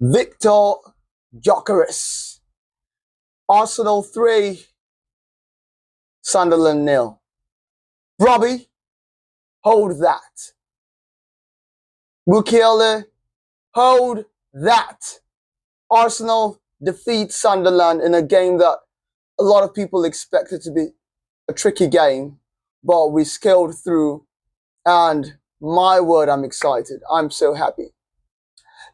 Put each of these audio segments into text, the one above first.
Victor Gyökeres. Arsenal 3, Sunderland nil. Robbie, hold that. Bukele, hold that. Arsenal defeat Sunderland in a game that a lot of people expected to be a tricky game, but we scaled through, and my word, I'm excited. I'm so happy.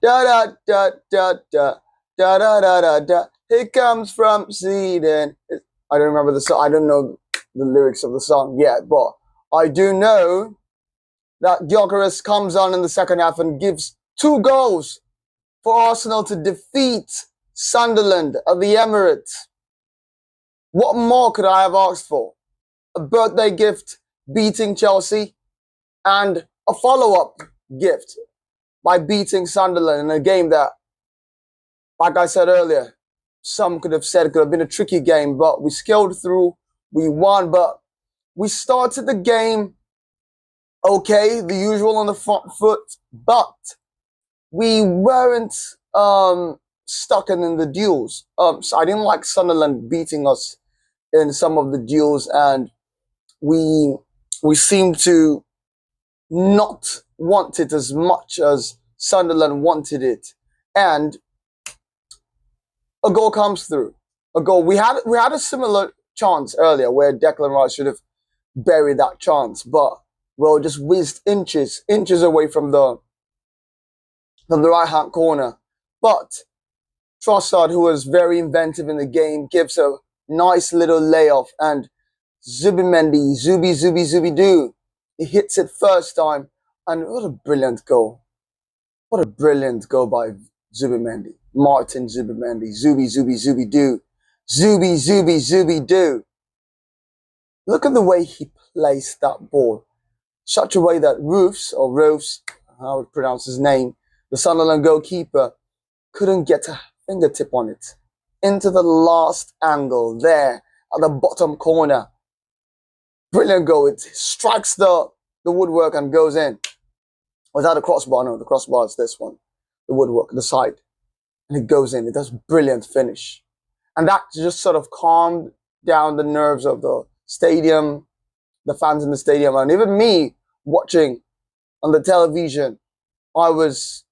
Da da da da da da da da da da. He comes from Sweden. I don't remember the song. I don't know the lyrics of the song yet, but I do know that Gyökeres comes on in the second half and gives 2 goals for Arsenal to defeat Sunderland at the Emirates. What more could I have asked for? A birthday gift beating Chelsea and a follow-up gift by beating Sunderland in a game that, like I said earlier, some could have said it could have been a tricky game, but we scaled through, we won, but we started the game okay, the usual on the front foot, but we weren't stuck in the duels. So I didn't like Sunderland beating us in some of the duels, and we seemed to not want it as much as Sunderland wanted it. And a goal comes through. A goal. We had a similar chance earlier where Declan Rice should have buried that chance, but well, just whizzed inches away from the right hand corner. But Trossard, who was very inventive in the game, gives a nice little layoff, and Zubimendi, Zubi do. He hits it first time, and what a brilliant goal. What a brilliant goal by Zubimendi. Martin Zubimendi. Zubi do. Zubi do. Look at the way he placed that ball. Such a way that Roofs, how to pronounce his name, the Sunderland goalkeeper, couldn't get a fingertip on it. Into the last angle there at the bottom corner. Brilliant goal. It strikes the woodwork and goes in. Was that a crossbar? No, the crossbar is this one. The woodwork, the side. And it goes in. It does brilliant finish. And that just sort of calmed down the nerves of the stadium, the fans in the stadium, and even me watching on the television. I was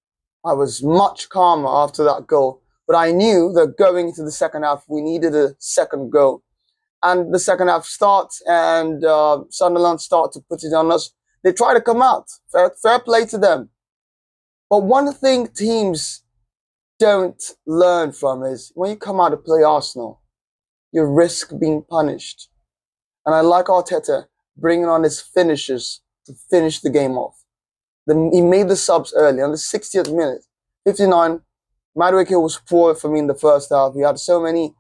much calmer after that goal. But I knew that going into the second half, we needed a second goal. And the second half starts, and Sunderland start to put it on us. They try to come out. Fair play to them. But one thing teams don't learn from is when you come out to play Arsenal, you risk being punished. And I like Arteta bringing on his finishers to finish the game off. He made the subs early on the 60th minute. 59, Madueke was poor for me in the first half. He had so many,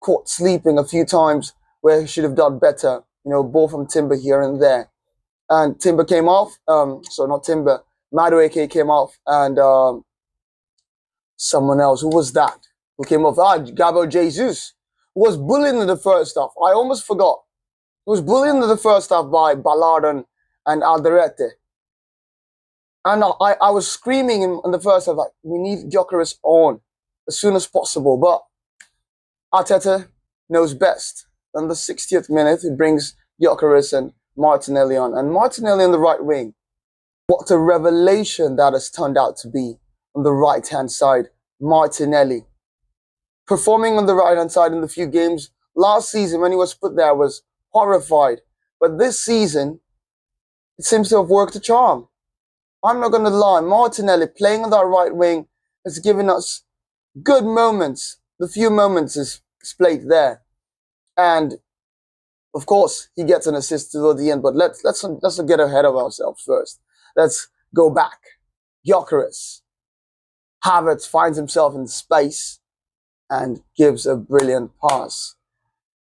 caught sleeping a few times where he should have done better. Ball from Timber here and there. And Timber came off. Not Timber. Madueke came off, and someone else. Who was that? Who came off? Gabriel Jesus, who was bullied in the first half. I almost forgot. He was bullied in the first half by Ballard and Alderete. And I was screaming in the first half, like, we need Gyökeres on as soon as possible. But Arteta knows best. In the 60th minute, he brings Gyökeres and Martinelli on. And Martinelli on the right wing. What a revelation that has turned out to be on the right-hand side. Martinelli. Performing on the right-hand side in the few games last season when he was put there, I was horrified. But this season, it seems to have worked a charm. I'm not going to lie. Martinelli playing on that right wing has given us good moments. The few moments is displayed there. And, of course, he gets an assist toward the end. But let's not get ahead of ourselves first. Let's go back. Gyökeres. Havertz finds himself in space and gives a brilliant pass.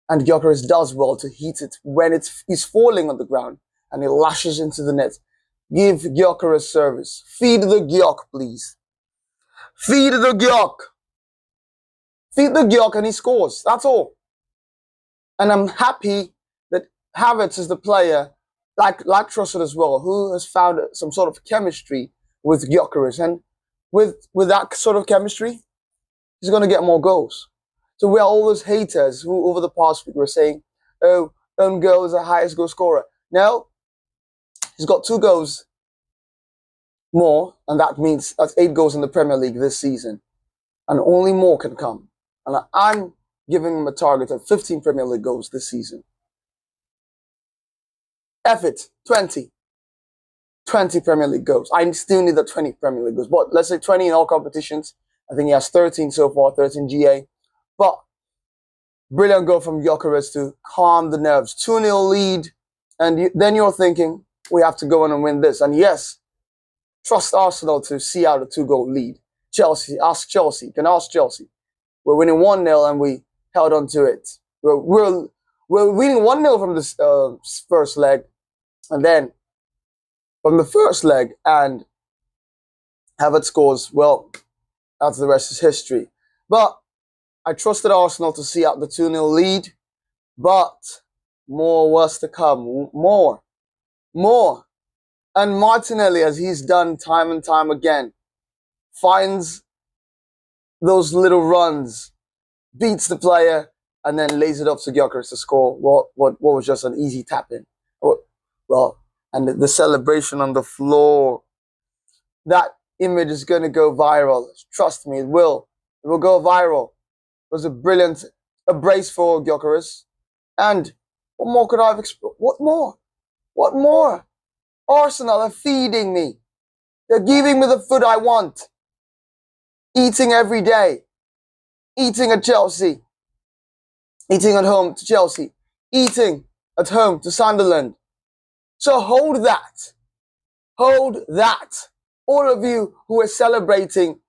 And Gyökeres does well to hit it when he's falling on the ground, and he lashes into the net. Give Gyökeres service. Feed the Gyök, please. Feed the Gyök. Feed the Gyök, and he scores. That's all. And I'm happy that Havertz is the player, like Trossard as well, who has found some sort of chemistry with Gyökeres. And with that sort of chemistry, he's going to get more goals. So we are all those haters who over the past week were saying, oh, own goal is the highest goal scorer. No, he's got 2 goals more, and that means that's 8 goals in the Premier League this season. And only more can come. And I'm giving him a target of 15 Premier League goals this season. F it, 20. 20 Premier League goals. I still need the 20 Premier League goals. But let's say 20 in all competitions. I think he has 13 so far, 13 GA. But brilliant goal from Gyökeres to calm the nerves. 2-0 lead. And then you're thinking, we have to go on and win this. And yes, trust Arsenal to see out a 2-goal lead. Chelsea, ask Chelsea. You can ask Chelsea. We're winning 1-0 and we held on to it. We're winning 1-0 from the first leg. And then from the first leg, and Havertz scores, well, that's the rest is history. But I trusted Arsenal to see out the 2-0 lead, but more was to come. More. And Martinelli, as he's done time and time again, finds those little runs, beats the player, and then lays it up to Gyökeres to score what was just an easy tap-in. Well, and the celebration on the floor, that image is going to go viral. Trust me, it will. It will go viral. It was a brace for Gyökeres. And what more could I have expected? What more? What more? Arsenal are feeding me. They're giving me the food I want. Eating every day. Eating at Chelsea. Eating at home to Chelsea. Eating at home to Sunderland. So hold that. Hold that. All of you who were celebrating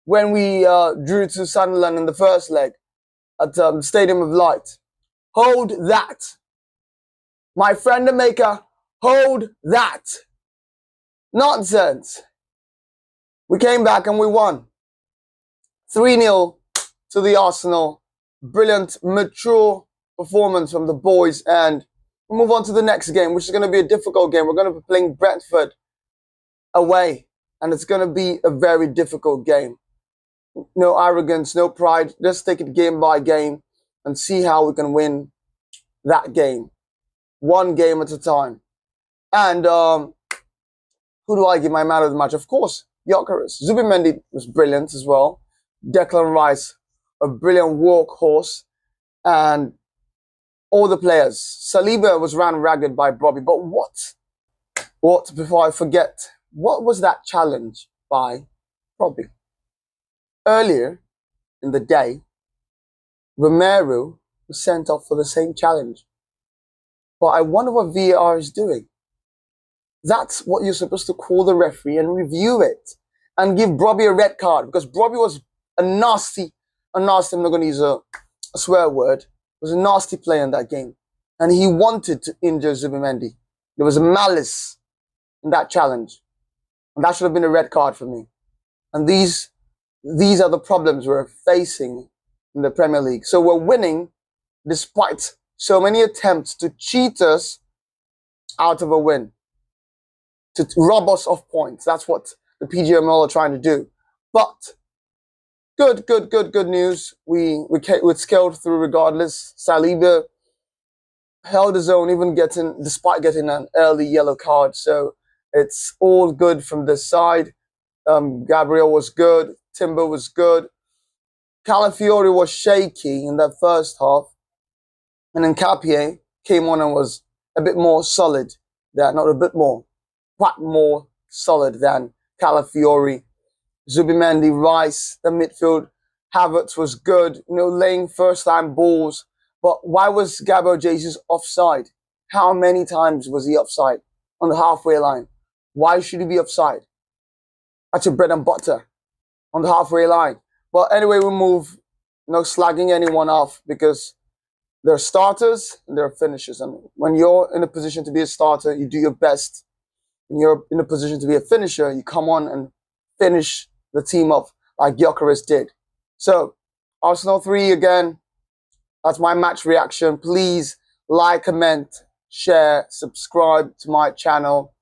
when we drew to Sunderland in the first leg at the Stadium of Light. Hold that. My friend and maker, hold that. Nonsense. We came back and we won. 3-0 to the Arsenal. Brilliant, mature performance from the boys. And we move on to the next game, which is going to be a difficult game. We're going to be playing Brentford away. And it's going to be a very difficult game. No arrogance, no pride. Just take it game by game and see how we can win that game. One game at a time. And who do I give my man of the match? Of course, Gyökeres. Zubimendi was brilliant as well. Declan Rice, a brilliant workhorse. And all the players. Saliba was ran ragged by Bobby. But what, before I forget, what was that challenge by Bobby? Earlier in the day, Romero was sent off for the same challenge. But I wonder what VAR is doing. That's what you're supposed to call the referee and review it. And give Bobby a red card. Because Bobby was a nasty, I'm not going to use a swear word, was a nasty player in that game. And he wanted to injure Zubimendi. There was a malice in that challenge. And that should have been a red card for me. And these are the problems we're facing in the Premier League. So we're winning despite so many attempts to cheat us out of a win. To rob us of points. That's what the PGML are trying to do. But good news. We scaled through regardless. Saliba held his own, even despite getting an early yellow card. So it's all good from this side. Gabriel was good. Timber was good. Calafiori was shaky in that first half. And then Capier came on and was a bit more solid. Quite more solid than Calafiori. Zubimendi, Rice, the midfield. Havertz was good, laying first-time balls. But why was Gabriel Jesus offside? How many times was he offside on the halfway line? Why should he be offside? That's your bread and butter on the halfway line. But anyway, we move, no slagging anyone off because they're starters and they're finishers. And when you're in a position to be a starter, you do your best. When you're in a position to be a finisher, you come on and finish the team up like Gyökeres did. So, Arsenal 3 again. That's my match reaction. Please like, comment, share, subscribe to my channel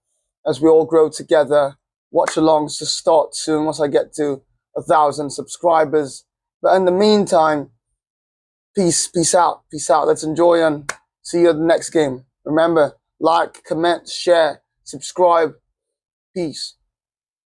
as we all grow together. watch alongs to start soon once I get to 1,000 subscribers. But in the meantime, peace out. Let's enjoy and see you at the next game. Remember, like, comment, share, subscribe. Peace.